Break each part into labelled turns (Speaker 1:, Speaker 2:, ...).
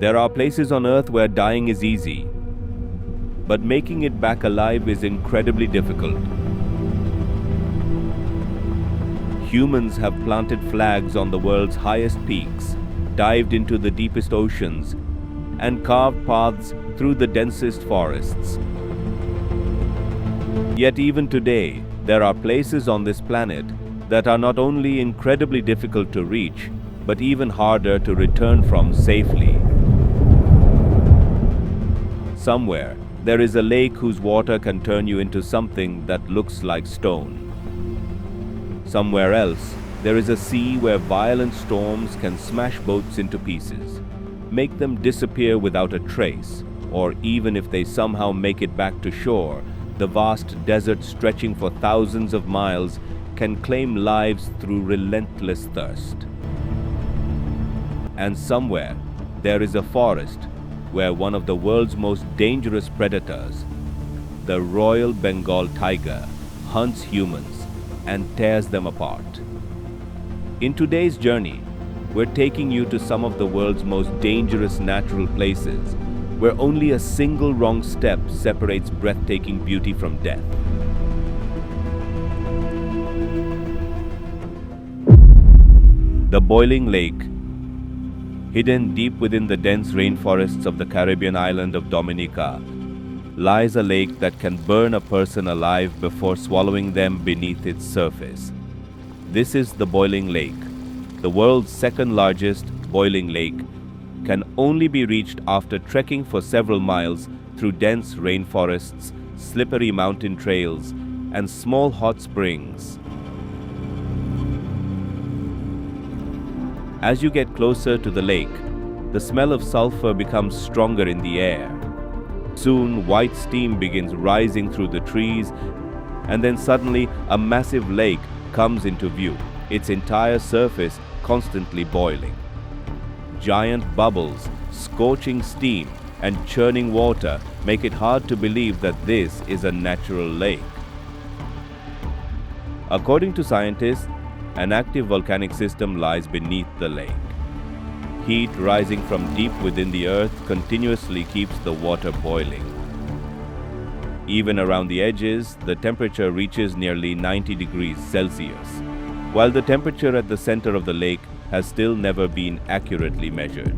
Speaker 1: There are places on Earth where dying is easy, but making it back alive is incredibly difficult. Humans have planted flags on the world's highest peaks, dived into the deepest oceans, and carved paths through the densest forests. Yet even today, there are places on this planet that are not only incredibly difficult to reach, but even harder to return from safely. Somewhere, there is a lake whose water can turn you into something that looks like stone. Somewhere else, there is a sea where violent storms can smash boats into pieces, make them disappear without a trace, or even if they somehow make it back to shore, the vast desert stretching for thousands of miles can claim lives through relentless thirst. And somewhere, there is a forest where one of the world's most dangerous predators, the Royal Bengal tiger, hunts humans and tears them apart. In today's journey, we're taking you to some of the world's most dangerous natural places, where only a single wrong step separates breathtaking beauty from death. The Boiling Lake. Hidden deep within the dense rainforests of the Caribbean island of Dominica, lies a lake that can burn a person alive before swallowing them beneath its surface. This is the Boiling Lake. The world's second largest boiling lake can only be reached after trekking for several miles through dense rainforests, slippery mountain trails, and small hot springs. As you get closer to the lake, the smell of sulfur becomes stronger in the air. Soon, white steam begins rising through the trees, and then suddenly a massive lake comes into view, its entire surface constantly boiling. Giant bubbles, scorching steam, and churning water make it hard to believe that this is a natural lake. According to scientists, an active volcanic system lies beneath the lake. Heat rising from deep within the earth continuously keeps the water boiling. Even around the edges, the temperature reaches nearly 90 degrees Celsius, while the temperature at the center of the lake has still never been accurately measured.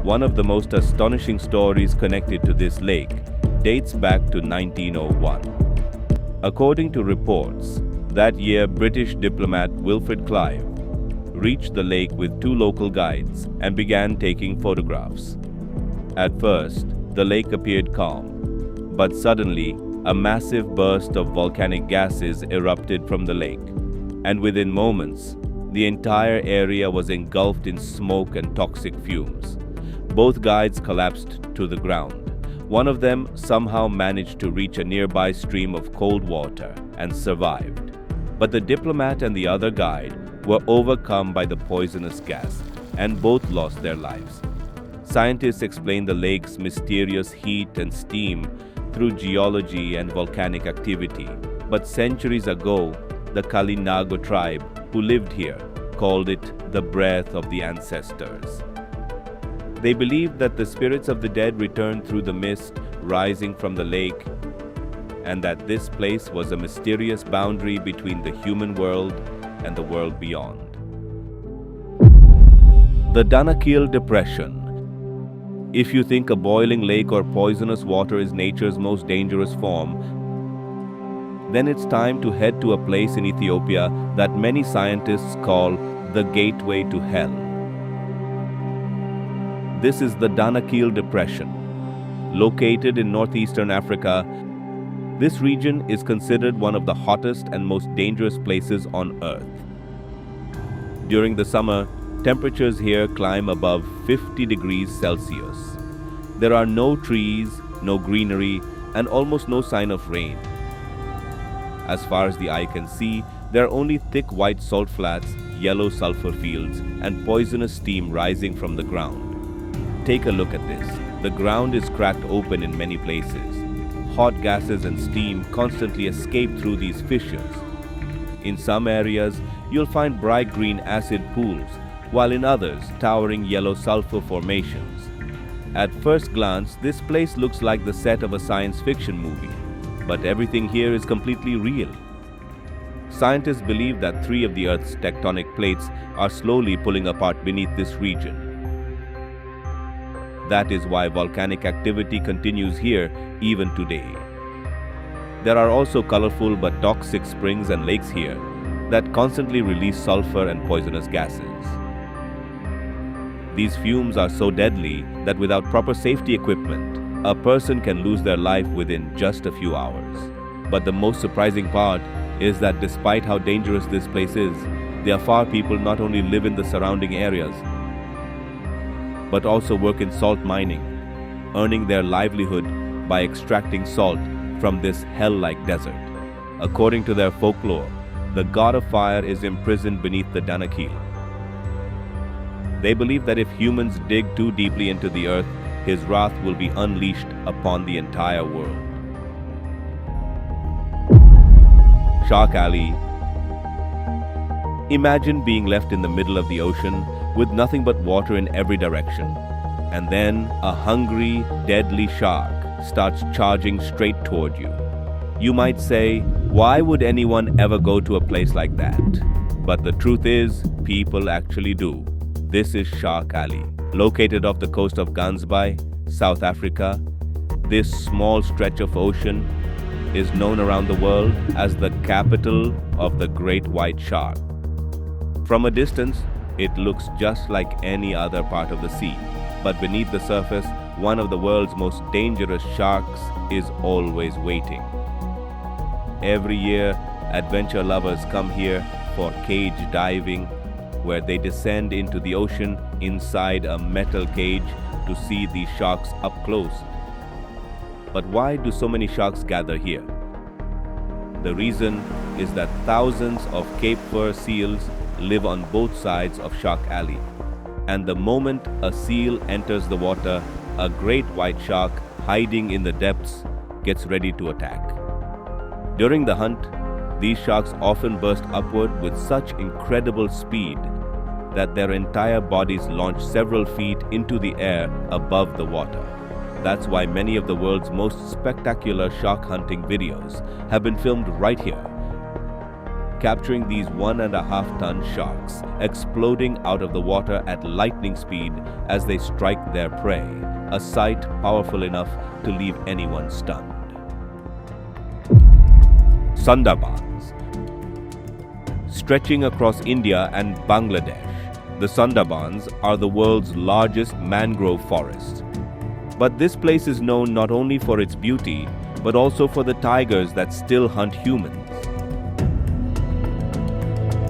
Speaker 1: One of the most astonishing stories connected to this lake dates back to 1901. According to reports, that year British diplomat Wilfred Clive reached the lake with two local guides and began taking photographs. At first, the lake appeared calm, but suddenly a massive burst of volcanic gases erupted from the lake, and within moments, the entire area was engulfed in smoke and toxic fumes. Both guides collapsed to the ground. One of them somehow managed to reach a nearby stream of cold water and survived. But the diplomat and the other guide were overcome by the poisonous gas, and both lost their lives. Scientists explain the lake's mysterious heat and steam through geology and volcanic activity. But centuries ago, the Kalinago tribe who lived here called it the breath of the ancestors. They believed that the spirits of the dead returned through the mist rising from the lake, and that this place was a mysterious boundary between the human world and the world beyond. The Danakil Depression. If you think a boiling lake or poisonous water is nature's most dangerous form, then it's time to head to a place in Ethiopia that many scientists call the gateway to hell. This is the Danakil Depression. Located in northeastern Africa, this region is considered one of the hottest and most dangerous places on Earth. During the summer, temperatures here climb above 50 degrees Celsius. There are no trees, no greenery, and almost no sign of rain. As far as the eye can see, there are only thick white salt flats, yellow sulfur fields, and poisonous steam rising from the ground. Take a look at this. The ground is cracked open in many places. Hot gases and steam constantly escape through these fissures. In some areas, you'll find bright green acid pools, while in others, towering yellow sulfur formations. At first glance, this place looks like the set of a science fiction movie, but everything here is completely real. Scientists believe that 3 of the Earth's tectonic plates are slowly pulling apart beneath this region. That is why volcanic activity continues here even today. There are also colorful but toxic springs and lakes here that constantly release sulfur and poisonous gases. These fumes are so deadly that without proper safety equipment, a person can lose their life within just a few hours. But the most surprising part is that despite how dangerous this place is, the Afar people not only live in the surrounding areas, but also work in salt mining, earning their livelihood by extracting salt from this hell-like desert. According to their folklore, the god of fire is imprisoned beneath the Danakil. They believe that if humans dig too deeply into the earth, his wrath will be unleashed upon the entire world. Shark Alley. Imagine being left in the middle of the ocean with nothing but water in every direction. And then a hungry, deadly shark starts charging straight toward you. You might say, why would anyone ever go to a place like that? But the truth is, people actually do. This is Shark Alley, located off the coast of Gansbai, South Africa. This small stretch of ocean is known around the world as the capital of the great white shark. From a distance, it looks just like any other part of the sea, but beneath the surface, one of the world's most dangerous sharks is always waiting. Every year, adventure lovers come here for cage diving, where they descend into the ocean inside a metal cage to see these sharks up close. But why do so many sharks gather here? The reason is that thousands of Cape Fur seals live on both sides of Shark Alley. And the moment a seal enters the water, a great white shark hiding in the depths gets ready to attack. During the hunt, these sharks often burst upward with such incredible speed that their entire bodies launch several feet into the air above the water. That's why many of the world's most spectacular shark hunting videos have been filmed right here, capturing these 1.5-ton sharks exploding out of the water at lightning speed as they strike their prey, a sight powerful enough to leave anyone stunned. Sundarbans. Stretching across India and Bangladesh, the Sundarbans are the world's largest mangrove forests. But this place is known not only for its beauty, but also for the tigers that still hunt humans.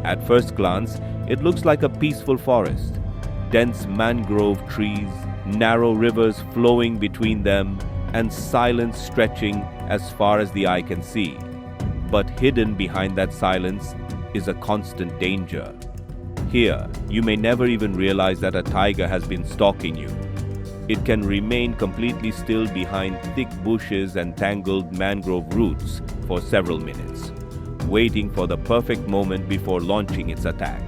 Speaker 1: At first glance, it looks like a peaceful forest. Dense mangrove trees, narrow rivers flowing between them, and silence stretching as far as the eye can see. But hidden behind that silence is a constant danger. Here, you may never even realize that a tiger has been stalking you. It can remain completely still behind thick bushes and tangled mangrove roots for several minutes, waiting for the perfect moment before launching its attack.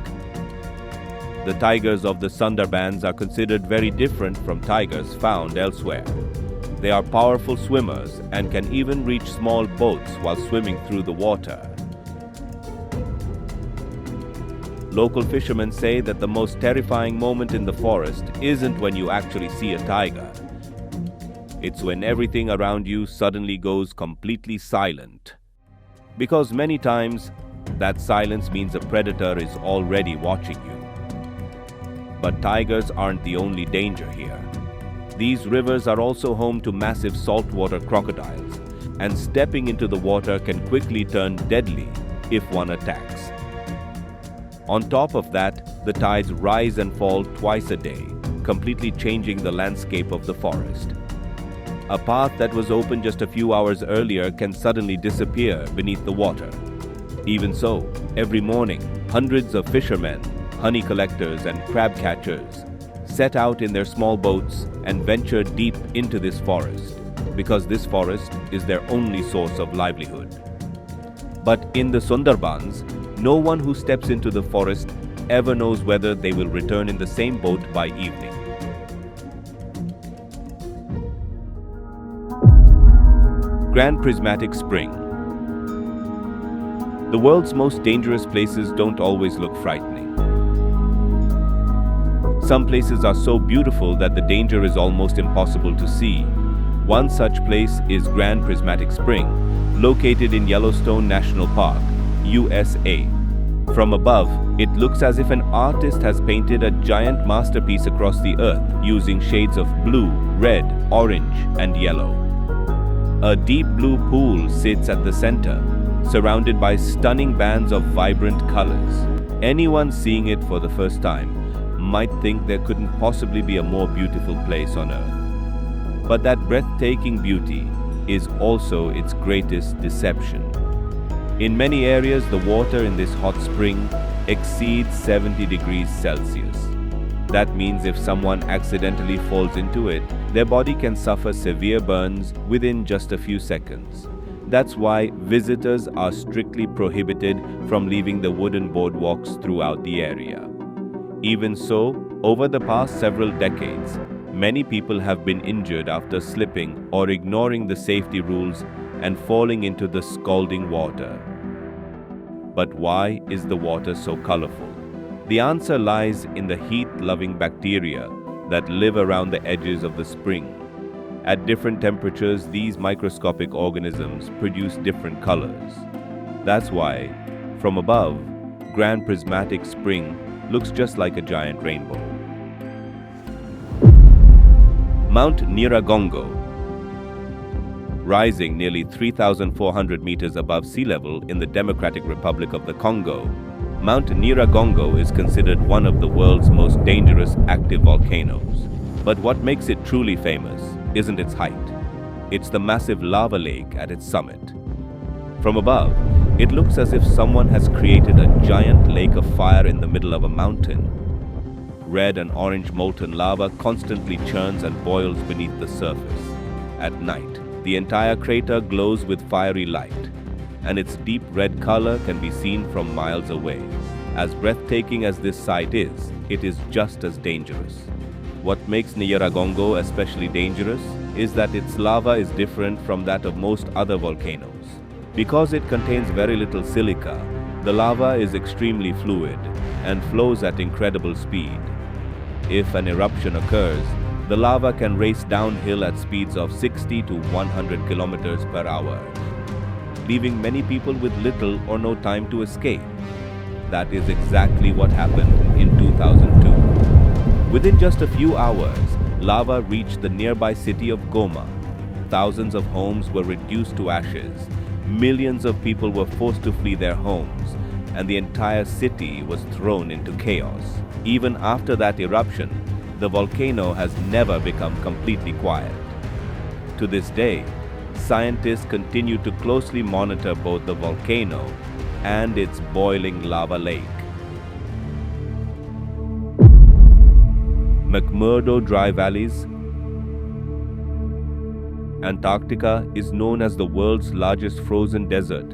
Speaker 1: The tigers of the Sundarbans are considered very different from tigers found elsewhere. They are powerful swimmers and can even reach small boats while swimming through the water. Local fishermen say that the most terrifying moment in the forest isn't when you actually see a tiger. It's when everything around you suddenly goes completely silent. Because many times, that silence means a predator is already watching you. But tigers aren't the only danger here. These rivers are also home to massive saltwater crocodiles, and stepping into the water can quickly turn deadly if one attacks. On top of that, the tides rise and fall twice a day, completely changing the landscape of the forest. A path that was open just a few hours earlier can suddenly disappear beneath the water. Even so, every morning, hundreds of fishermen, honey collectors, and crab catchers set out in their small boats and venture deep into this forest, because this forest is their only source of livelihood. But in the Sundarbans, no one who steps into the forest ever knows whether they will return in the same boat by evening. Grand Prismatic Spring. The world's most dangerous places don't always look frightening. Some places are so beautiful that the danger is almost impossible to see. One such place is Grand Prismatic Spring, located in Yellowstone National Park, USA. From above, it looks as if an artist has painted a giant masterpiece across the earth using shades of blue, red, orange, and yellow. A deep blue pool sits at the center, surrounded by stunning bands of vibrant colors. Anyone seeing it for the first time might think there couldn't possibly be a more beautiful place on earth. But that breathtaking beauty is also its greatest deception. In many areas, the water in this hot spring exceeds 70 degrees Celsius. That means if someone accidentally falls into it, their body can suffer severe burns within just a few seconds. That's why visitors are strictly prohibited from leaving the wooden boardwalks throughout the area. Even so, over the past several decades, many people have been injured after slipping or ignoring the safety rules and falling into the scalding water. But why is the water so colorful? The answer lies in the heat-loving bacteria that live around the edges of the spring. At different temperatures, these microscopic organisms produce different colors. That's why, from above, Grand Prismatic Spring looks just like a giant rainbow. Mount Nyiragongo. Rising nearly 3,400 meters above sea level in the Democratic Republic of the Congo, Mount Nyiragongo is considered one of the world's most dangerous active volcanoes. But what makes it truly famous isn't its height. It's the massive lava lake at its summit. From above, it looks as if someone has created a giant lake of fire in the middle of a mountain. Red and orange molten lava constantly churns and boils beneath the surface. At night, the entire crater glows with fiery light, and its deep red color can be seen from miles away. As breathtaking as this sight is, it is just as dangerous. What makes Nyiragongo especially dangerous is that its lava is different from that of most other volcanoes. Because it contains very little silica, the lava is extremely fluid and flows at incredible speed. If an eruption occurs, the lava can race downhill at speeds of 60 to 100 kilometers per hour, leaving many people with little or no time to escape. That is exactly what happened in 2002. Within just a few hours, lava reached the nearby city of Goma. Thousands of homes were reduced to ashes. Millions of people were forced to flee their homes, and the entire city was thrown into chaos. Even after that eruption, the volcano has never become completely quiet. To this day, scientists continue to closely monitor both the volcano and its boiling lava lake. McMurdo dry valleys. Antarctica is known as the world's largest frozen desert,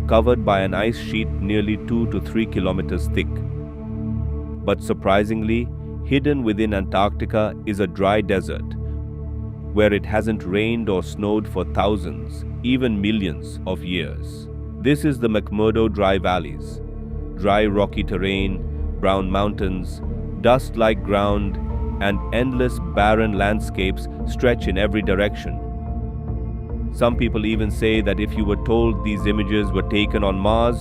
Speaker 1: covered by an ice sheet nearly 2 to 3 kilometers thick. But surprisingly, hidden within Antarctica is a dry desert, where it hasn't rained or snowed for thousands, even millions of years. This is the McMurdo dry valleys. Dry rocky terrain, brown mountains, dust-like ground, and endless barren landscapes stretch in every direction. Some people even say that if you were told these images were taken on Mars,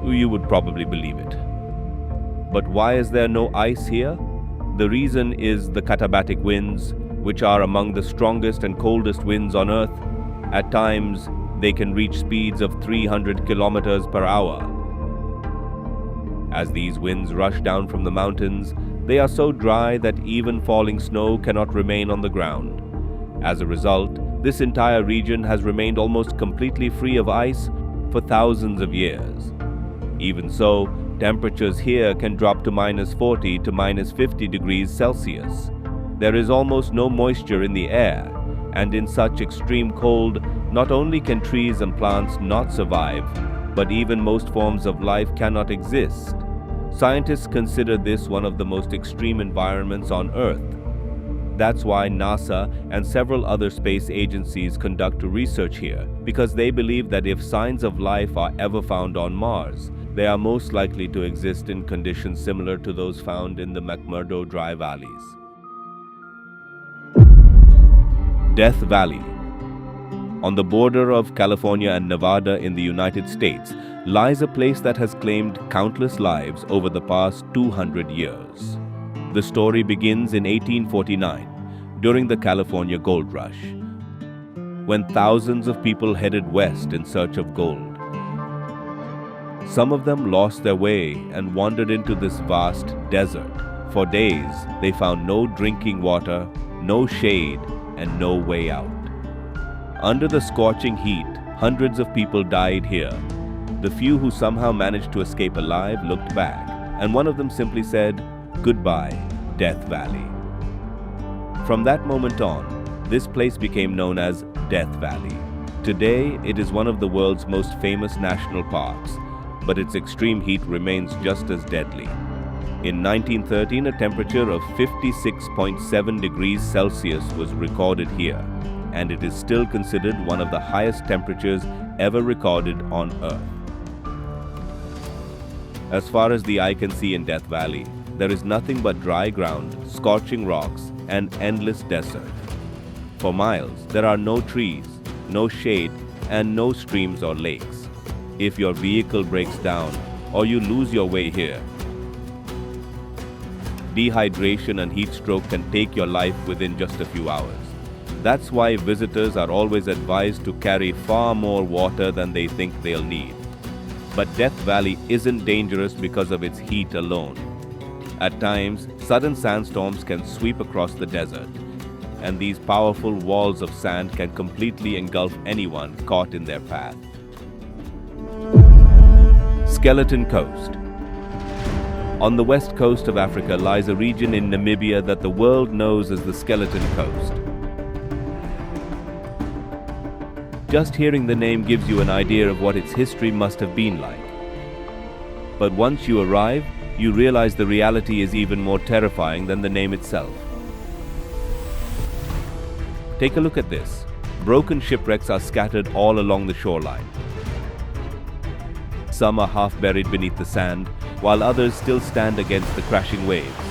Speaker 1: you would probably believe it. But why is there no ice here? The reason is the katabatic winds, which are among the strongest and coldest winds on Earth. At times, they can reach speeds of 300 kilometers per hour. As these winds rush down from the mountains, they are so dry that even falling snow cannot remain on the ground. As a result, this entire region has remained almost completely free of ice for thousands of years. Even so, temperatures here can drop to -40 to -50 degrees Celsius. There is almost no moisture in the air, and in such extreme cold, not only can trees and plants not survive, but even most forms of life cannot exist. Scientists consider this one of the most extreme environments on Earth. That's why NASA and several other space agencies conduct research here, because they believe that if signs of life are ever found on Mars, they are most likely to exist in conditions similar to those found in the McMurdo dry valleys. Death Valley. On the border of California and Nevada in the United States lies a place that has claimed countless lives over the past 200 years. The story begins in 1849, during the California Gold Rush, when thousands of people headed west in search of gold. Some of them lost their way and wandered into this vast desert. For days, they found no drinking water, no shade, and no way out. Under the scorching heat, hundreds of people died here. The few who somehow managed to escape alive looked back, and one of them simply said, "Goodbye, Death Valley." From that moment on, this place became known as Death Valley. Today, it is one of the world's most famous national parks, but its extreme heat remains just as deadly. In 1913, a temperature of 56.7 degrees Celsius was recorded here, and it is still considered one of the highest temperatures ever recorded on Earth. As far as the eye can see in Death Valley, there is nothing but dry ground, scorching rocks, and endless desert. For miles, there are no trees, no shade, and no streams or lakes. If your vehicle breaks down or you lose your way here, dehydration and heat stroke can take your life within just a few hours. That's why visitors are always advised to carry far more water than they think they'll need. But Death Valley isn't dangerous because of its heat alone. At times, sudden sandstorms can sweep across the desert, and these powerful walls of sand can completely engulf anyone caught in their path. Skeleton Coast. On the west coast of Africa lies a region in Namibia that the world knows as the Skeleton Coast. Just hearing the name gives you an idea of what its history must have been like. But once you arrive, you realize the reality is even more terrifying than the name itself. Take a look at this. Broken shipwrecks are scattered all along the shoreline. Some are half buried beneath the sand, while others still stand against the crashing waves.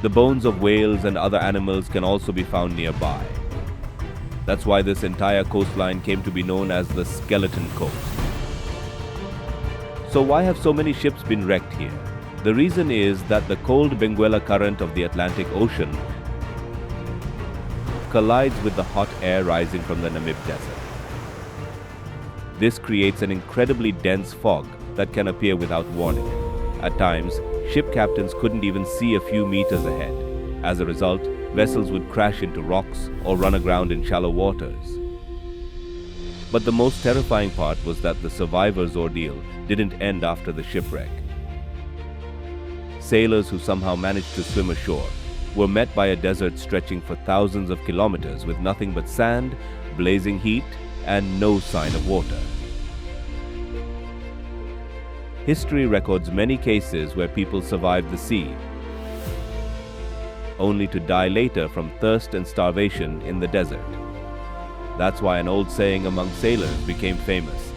Speaker 1: The bones of whales and other animals can also be found nearby. That's why this entire coastline came to be known as the Skeleton Coast. So why have so many ships been wrecked here? The reason is that the cold Benguela current of the Atlantic Ocean collides with the hot air rising from the Namib Desert. This creates an incredibly dense fog that can appear without warning. At times, ship captains couldn't even see a few meters ahead. As a result, vessels would crash into rocks or run aground in shallow waters. But the most terrifying part was that the survivors' ordeal didn't end after the shipwreck. Sailors who somehow managed to swim ashore were met by a desert stretching for thousands of kilometers with nothing but sand, blazing heat, and no sign of water. History records many cases where people survived the sea, only to die later from thirst and starvation in the desert. That's why an old saying among sailors became famous.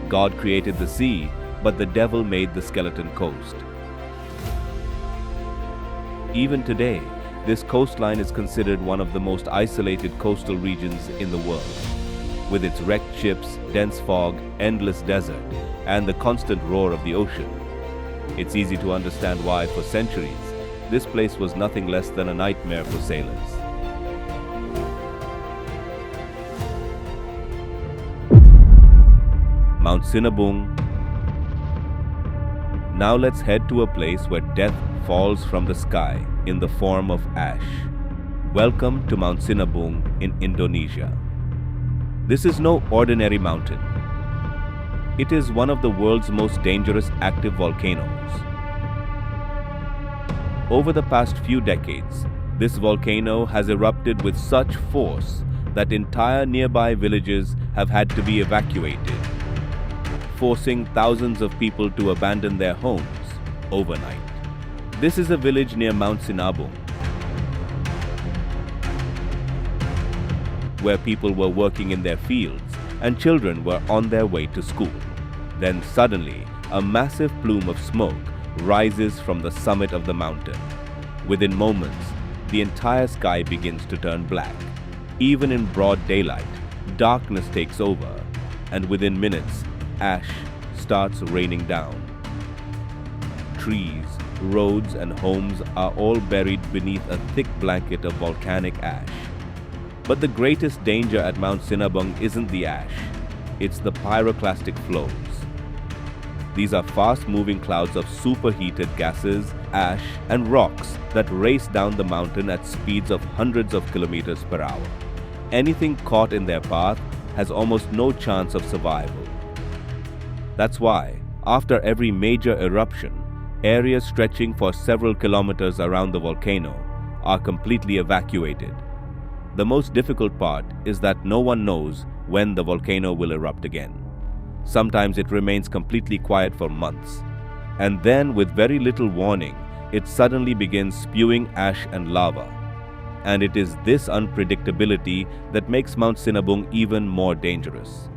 Speaker 1: God created the sea, but the devil made the Skeleton Coast. Even today, this coastline is considered one of the most isolated coastal regions in the world. With its wrecked ships, dense fog, endless desert, and the constant roar of the ocean, it's easy to understand why, for centuries, this place was nothing less than a nightmare for sailors. Mount Sinabong. Now let's head to a place where death falls from the sky in the form of ash. Welcome to Mount Sinabong in Indonesia. This is no ordinary mountain. It is one of the world's most dangerous active volcanoes. Over the past few decades, this volcano has erupted with such force that entire nearby villages have had to be evacuated. forcing thousands of people to abandon their homes overnight. This is a village near Mount Sinabong, where people were working in their fields and children were on their way to school. Then suddenly, a massive plume of smoke rises from the summit of the mountain. Within moments, the entire sky begins to turn black. Even in broad daylight, darkness takes over, and within minutes, ash starts raining down. Trees, roads, and homes are all buried beneath a thick blanket of volcanic ash. But the greatest danger at Mount Sinabong isn't the ash, it's the pyroclastic flows. These are fast-moving clouds of superheated gases, ash, and rocks that race down the mountain at speeds of hundreds of kilometers per hour. Anything caught in their path has almost no chance of survival. That's why, after every major eruption, areas stretching for several kilometers around the volcano are completely evacuated. The most difficult part is that no one knows when the volcano will erupt again. Sometimes it remains completely quiet for months, and then with very little warning, it suddenly begins spewing ash and lava. And it is this unpredictability that makes Mount Sinabong even more dangerous.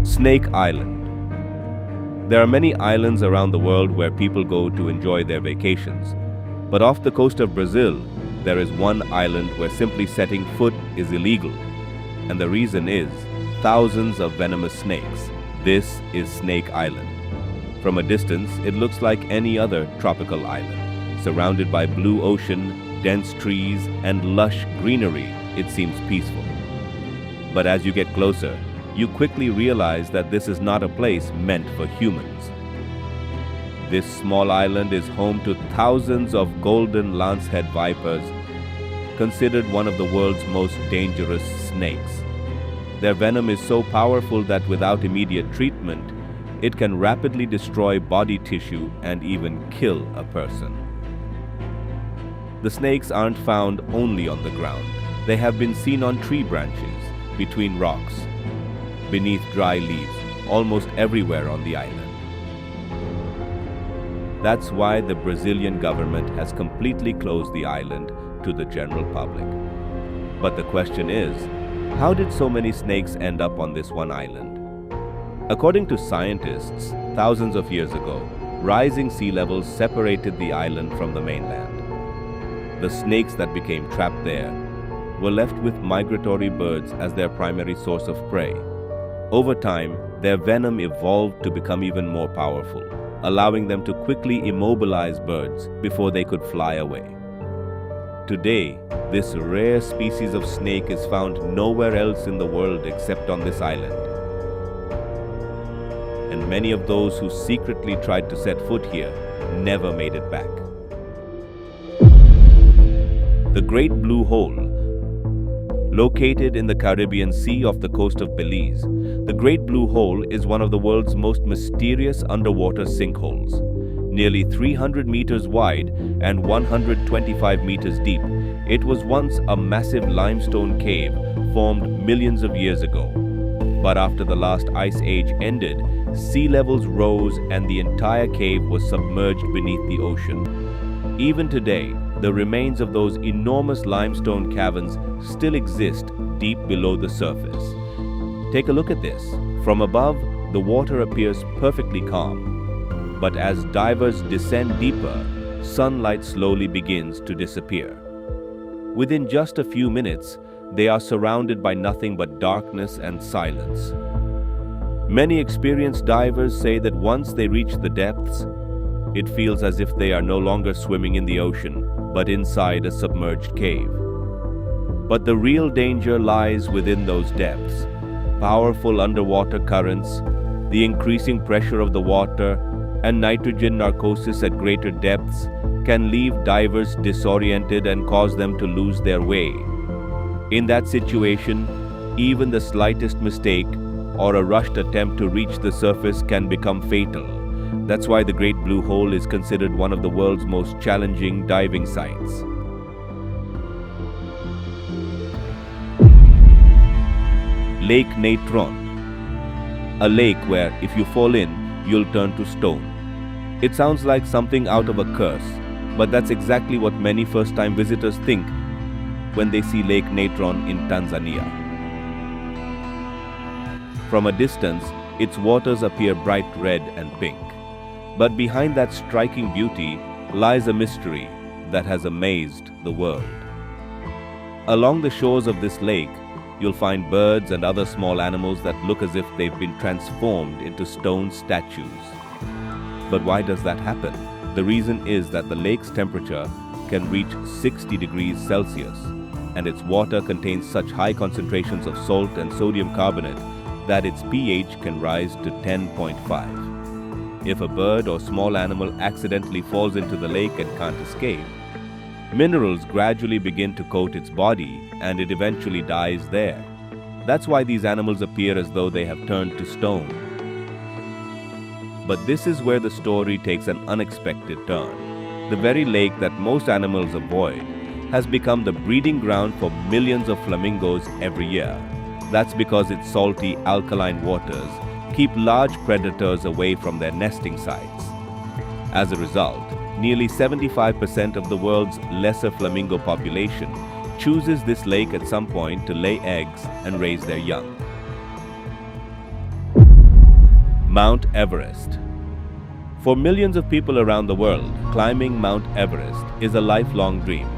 Speaker 1: Snake Island. There are many islands around the world where people go to enjoy their vacations, but off the coast of Brazil, there is one island where simply setting foot is illegal, and the reason is thousands of venomous snakes. This is Snake Island. From a distance, it looks like any other tropical island. Surrounded by blue ocean, dense trees, and lush greenery, it seems peaceful. But as you get closer, you quickly realize that this is not a place meant for humans. This small island is home to thousands of golden lancehead vipers, considered one of the world's most dangerous snakes. Their venom is so powerful that without immediate treatment, it can rapidly destroy body tissue and even kill a person. The snakes aren't found only on the ground. They have been seen on tree branches, between rocks, beneath dry leaves, almost everywhere on the island. That's why the Brazilian government has completely closed the island to the general public. But the question is, how did so many snakes end up on this one island? According to scientists, thousands of years ago, rising sea levels separated the island from the mainland. The snakes that became trapped there were left with migratory birds as their primary source of prey. Over time, their venom evolved to become even more powerful, allowing them to quickly immobilize birds before they could fly away. Today, this rare species of snake is found nowhere else in the world except on this island. And many of those who secretly tried to set foot here never made it back. The Great Blue Hole. Located in the Caribbean Sea off the coast of Belize, the Great Blue Hole is one of the world's most mysterious underwater sinkholes. Nearly 300 meters wide and 125 meters deep, it was once a massive limestone cave formed millions of years ago. But after the last ice age ended, sea levels rose and the entire cave was submerged beneath the ocean. Even today, the remains of those enormous limestone caverns still exist deep below the surface. Take a look at this. From above, the water appears perfectly calm. But as divers descend deeper, sunlight slowly begins to disappear. Within just a few minutes, they are surrounded by nothing but darkness and silence. Many experienced divers say that once they reach the depths, it feels as if they are no longer swimming in the ocean, but inside a submerged cave. But the real danger lies within those depths. Powerful underwater currents, the increasing pressure of the water, and nitrogen narcosis at greater depths can leave divers disoriented and cause them to lose their way. In that situation, even the slightest mistake or a rushed attempt to reach the surface can become fatal. That's why the Great Blue Hole is considered one of the world's most challenging diving sites. Lake Natron. A lake where if you fall in, you'll turn to stone. It sounds like something out of a curse, but that's exactly what many first-time visitors think when they see Lake Natron in Tanzania. From a distance, its waters appear bright red and pink. But behind that striking beauty lies a mystery that has amazed the world. Along the shores of this lake, you'll find birds and other small animals that look as if they've been transformed into stone statues. But why does that happen? The reason is that the lake's temperature can reach 60 degrees Celsius, and its water contains such high concentrations of salt and sodium carbonate that its pH can rise to 10.5. If a bird or small animal accidentally falls into the lake and can't escape, minerals gradually begin to coat its body and it eventually dies there. That's why these animals appear as though they have turned to stone. But this is where the story takes an unexpected turn. The very lake that most animals avoid has become the breeding ground for millions of flamingos every year. That's because its salty, alkaline waters keep large predators away from their nesting sites. As a result, nearly 75% of the world's lesser flamingo population chooses this lake at some point to lay eggs and raise their young. Mount Everest. For millions of people around the world, climbing Mount Everest is a lifelong dream.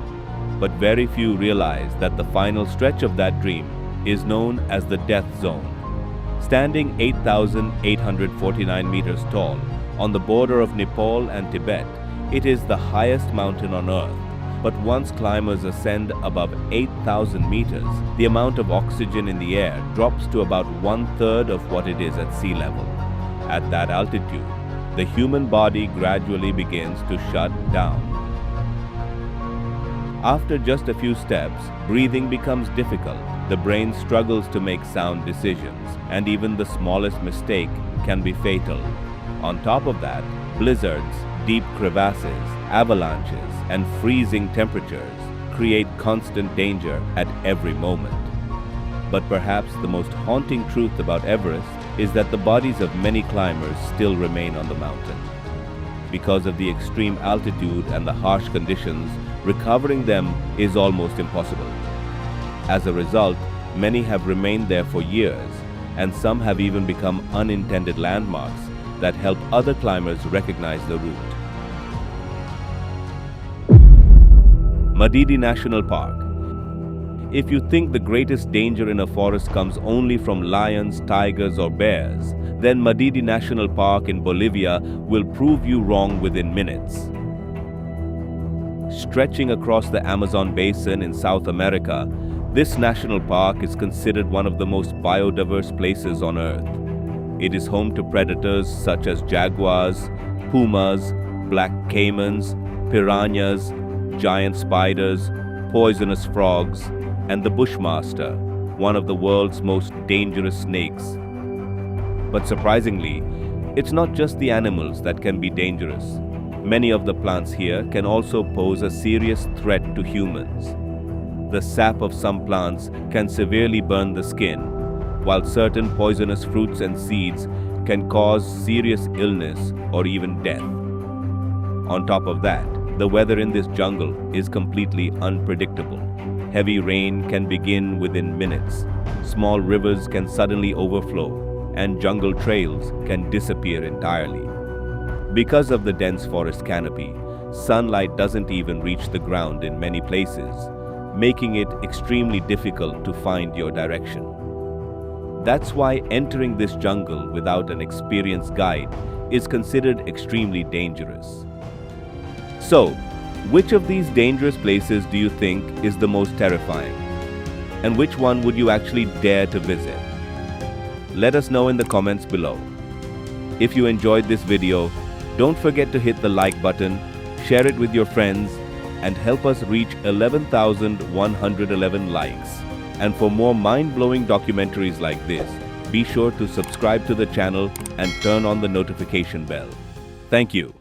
Speaker 1: But very few realize that the final stretch of that dream is known as the death zone. Standing 8,849 meters tall on the border of Nepal and Tibet, it is the highest mountain on Earth. But once climbers ascend above 8,000 meters, the amount of oxygen in the air drops to about 1/3 of what it is at sea level. At that altitude, the human body gradually begins to shut down. After just a few steps, breathing becomes difficult. The brain struggles to make sound decisions, and even the smallest mistake can be fatal. On top of that, blizzards, deep crevasses, avalanches, and freezing temperatures create constant danger at every moment. But perhaps the most haunting truth about Everest is that the bodies of many climbers still remain on the mountain. Because of the extreme altitude and the harsh conditions, recovering them is almost impossible. As a result, many have remained there for years, and some have even become unintended landmarks that help other climbers recognize the route. Madidi National Park. If you think the greatest danger in a forest comes only from lions, tigers, or bears, then Madidi National Park in Bolivia will prove you wrong within minutes. Stretching across the Amazon basin in South America, this national park is considered one of the most biodiverse places on Earth. It is home to predators such as jaguars, pumas, black caimans, piranhas, giant spiders, poisonous frogs, and the bushmaster, one of the world's most dangerous snakes. But surprisingly, it's not just the animals that can be dangerous. Many of the plants here can also pose a serious threat to humans. The sap of some plants can severely burn the skin, while certain poisonous fruits and seeds can cause serious illness or even death. On top of that, the weather in this jungle is completely unpredictable. Heavy rain can begin within minutes, small rivers can suddenly overflow, and jungle trails can disappear entirely. Because of the dense forest canopy, sunlight doesn't even reach the ground in many places, making it extremely difficult to find your direction. That's why entering this jungle without an experienced guide is considered extremely dangerous. So, which of these dangerous places do you think is the most terrifying? And which one would you actually dare to visit? Let us know in the comments below. If you enjoyed this video, don't forget to hit the like button, share it with your friends, and help us reach 11,111 likes. And for more mind-blowing documentaries like this, be sure to subscribe to the channel and turn on the notification bell. Thank you.